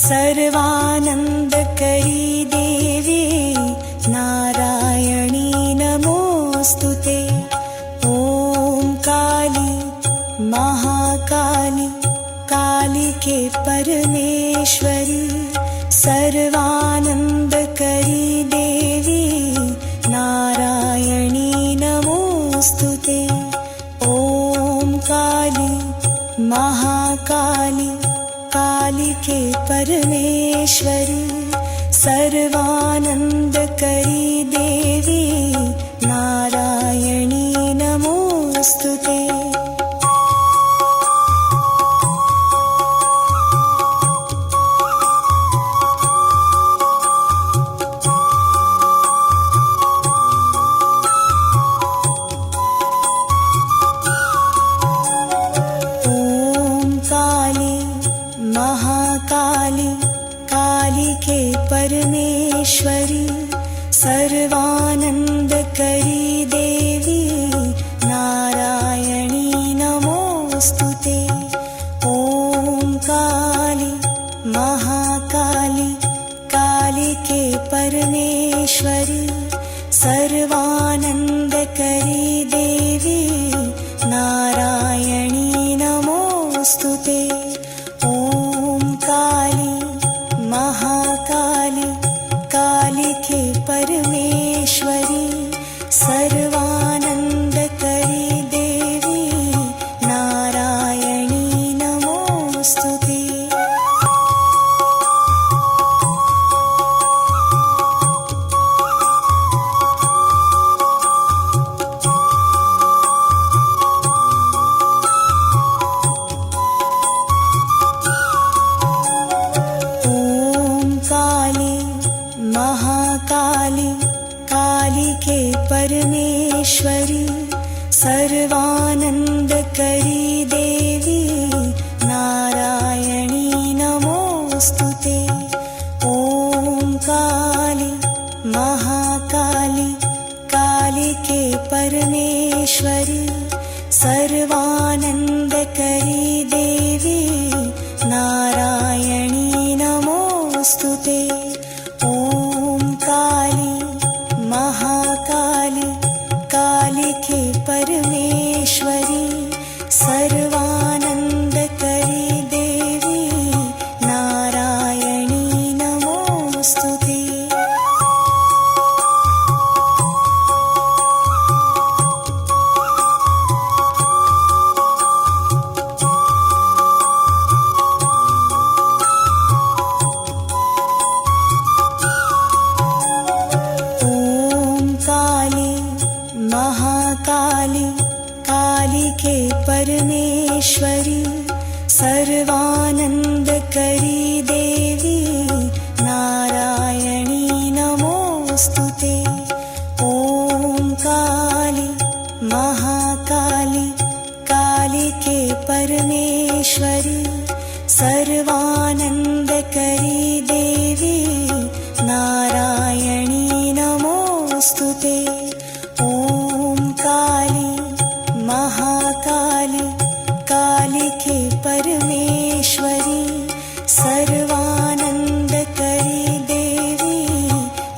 सर्वानन्दकरी देवी Narayani नमोऽस्तुते। ॐ काली Mahakali कालिके परमेश्वरी सर्वानन्दकरी देवी Narayani नमोऽस्तुते। ॐ काली Mahakali कालिके परमेश्वरी सर्वानन्दकरी देवी Narayani नमोऽस्तुते। Mahakali कालिके परमेश्वरी सर्वानन्दकरी देवी Narayani नमोऽस्तुते। ॐ काली Mahakali कालिके परमेश्वरी सर्वानन्दकरी देवी Narayani नमोऽस्तुते। Mahakali कालिके परमेश्वरी सर्वानन्दकरी देवी Narayani नमोऽस्तुते। Mahakali कालिके परमेश्वरी सर्वानन्दकरी देवी Narayani नमोऽस्तुते। ॐ काली Mahakali कालिके परमेश्वरी सर्वानन्दकरी देवी Narayani नमोऽस्तुते। Mahakali कालिके परमेश्वरी सर्वानन्दकरी देवी Narayani नमोऽस्तुते। Mahakali कालिके परमेश्वरी सर्वानन्दकरी देवी Narayani नमोऽस्तुते। ॐ काली Mahakali कालिके परमेश्वरी सर्वानन्दकरी देवी Narayani नमोऽस्तुते। Mahakali कालिके परमेश्वरी सर्वानन्दकरी देवी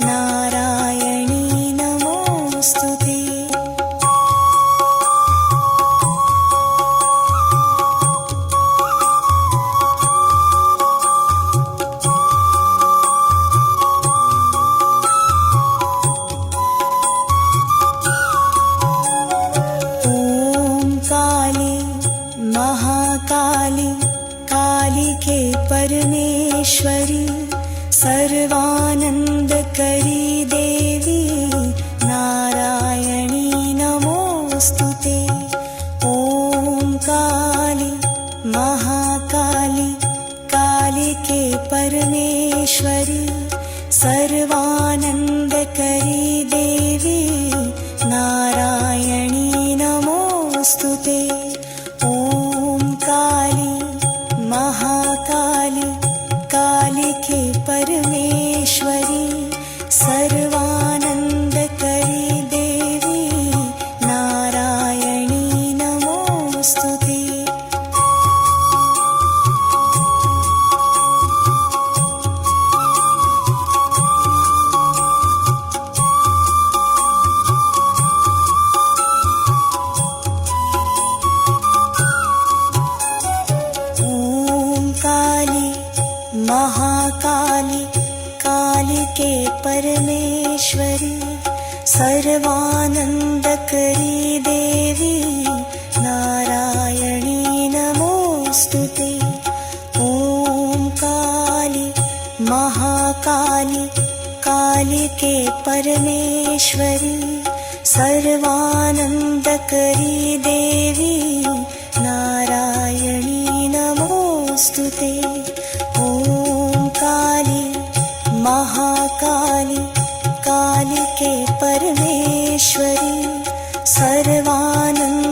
Narayani नमोऽस्तुते। Mahakali कालिके परमेश्वरी सर्वानन्दकरी देवी Narayani नमोऽस्तुते। ॐ काली Mahakali कालिके परमेश्वरी सर्वानन्दकरी देवी Narayani नमोऽस्तुते। Mahakali कालिके परमेश्वरी सर्वानन्दकरी देवी Narayani नमोऽस्तुते। कालिके परमेश्वरी सर्वानन्दकरी देवी Narayani नमोऽस्तुते। ॐ काली Mahakali कालिके परमेश्वरी सर्वानन्दकरी देवी Narayani नमोऽस्तुते। ॐ काली Mahakali कालिके परमेश्वरी Sarbananda